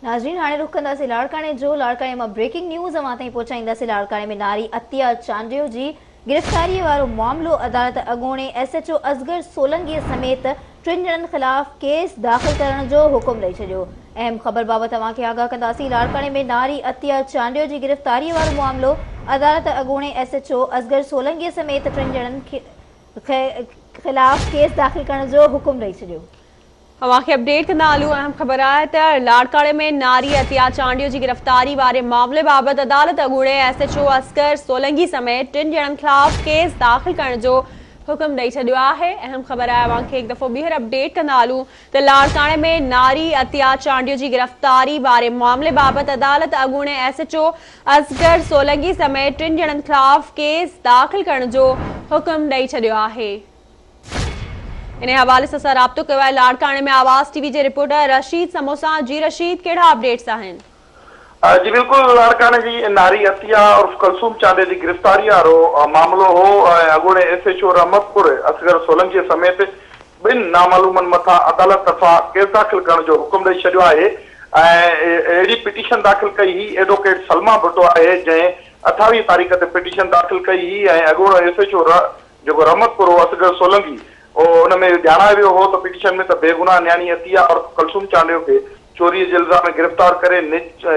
नाज़रीन हाणे रुख कंदासीं लाड़काणे जो। लाड़काणे में ब्रेकिंग न्यूज़ अवां ताईं पहुचाईंदासीं। लाड़काणे में नारी अतिया चांडियो जी गिरफ़्तारी वारो मामलो अदालत अॻूणे SHO असगर सोलंगी समेत 3 ॼणनि ख़िलाफ़ केस दाख़िल करण जो हुकुम ॾेई छॾियो। अहम ख़बर बाबति तव्हांखे आगाह कंदासीं। लाड़काणे में नारी अतिया चांडियो जी गिरफ़्तारी वारो मामलो अदालत अॻूणे SHO असगर सोलंगी समेत 3 ॼणनि ख़िलाफ़ केस दाख़िल करण जो हुकुम ॾेई छॾियो। अवांखे अपडेट कंदा हलूं। अहम ख़बर आहे त लाड़काणे में नारी अतिया चांडियो जी गिरफ़्तारी वारे मामले बाबति अदालत अॻूणे SHO असगर सोलंगी समेत 3 ॼणनि ख़िलाफ़ केस दाख़िल करण जो हुकुम ॾेई छॾियो आहे। अहम ख़बर आहे अवांखे हिकु दफ़ो ॿीहर अपडेट कंदा हलूं त लाड़काणे में नारी अतिया चांडियो जी गिरफ़्तारी वारे मामले बाबति अदालत अॻूणे SHO असगर सोलंगी समेत 3 ॼणनि ख़िलाफ़ केस दाख़िल करण जो हुकुम ॾेई छॾियो आहे। इन हवाले से राब्तो कयो आहे लाड़काणे में आवाज़ टीवी के रिपोर्टर रशीद समोसा। जी रशीद, कहिड़ा अपडेट्स आहिनि? जी बिल्कुल, लाड़काणे जी नारी अतिया और कलसूम चांडियो जी गिरफ़्तारी वारो मामलो हो। अॻूणे SHO रहमतपुर असगर सोलंकी समेत 2 नामालूमनि मथां अदालत तरफ़ां केस दाख़िल करण जो हुकुम ॾेई छॾियो आहे। अहिड़ी पिटीशन दाख़िल कई ही एडवोकेट सलमा भुट्टो आहे, जंहिं 28 तारीख़ ते पिटीशन दाख़िल कई ही। ऐं अॻूणो SHO जेको रहमतपुर हो असगर सोलंकी उनमें ॼाणायो वियो हो त पिटीशन में त बेगुनाह न्याणी अतिया और कलसूम चांडियो खे चोरी जे इल्ज़ाम में गिरफ़्तार करे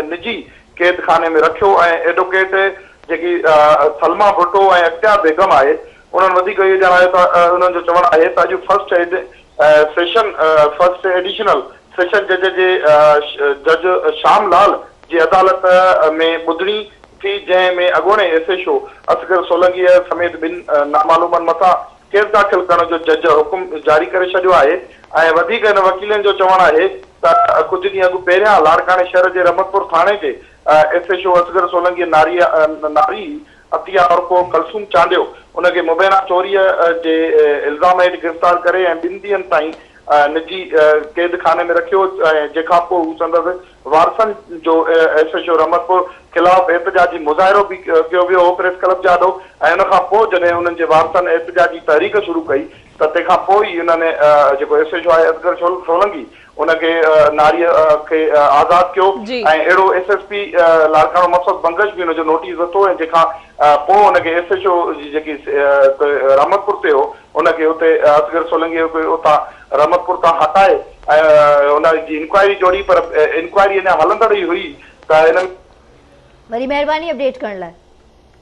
निजी कैद खाने में रखियो। ऐं एडवोकेट जेकी सलमा भुट्टो ऐं अख्तियार बेगम आहे, उन्हनि वधीक इहो ॼाणायो त उन्हनि जो चवणु आहे त अॼु फर्स्ट एडिशनल सेशन जज जे जज श्यामलाल जी अदालत में ॿुधणी थी, जंहिं में अॻूणे SHO असगर सोलंकी समेत 2 नामालूमनि मथां केस दाख़िल करण जो जज हुकुम जारी करे छॾियो आहे। ऐं वधीक हिन वकीलनि जो चवणु आहे त कुझु ॾींहं अॻु पहिरियां लाड़काणे शहर जे रहमतपुर थाणे जे SHO असगर सोलंकी नारी अतिया और कलसूम चांडियो उनखे मुबैना चोरीअ जे इल्ज़ाम हेठि गिरफ़्तार करे ऐं 2 ॾींहंनि ताईं निजी कैद खाने में रखियो। ऐं जंहिंखां पोइ हू संदसि वारसनि जो SHO रहमतपुर ख़िलाफ़ एहतजाजी मुज़ाहिरो बि कयो वियो हो प्रेस क्लब जा ॾोह। ऐं उनखां पोइ जॾहिं उन्हनि जे वारसनि एहतजाजी तहरीक शुरू कई त तंहिंखां पोइ ई उन्हनि जेको SHO आहे असगर सोलंकी उनखे नारीअ खे आज़ादु कयो। ऐं अहिड़ो SSP लाड़काणो मक़सद बंगश बि हुनजो नोटिस वरितो। ऐं जंहिंखां पोइ हुनखे SHO जी जेकी रहमतपुर ते हो उनखे हुते असगर सोलंकी उतां रहमतपुर तां हटाए ऐं हुनजी इंक्वायरी जोड़ी, पर इंक्वायरी अञा हलंदड़ ई हुई। त हिन वरी महिरबानी अपडेट करण लाइ।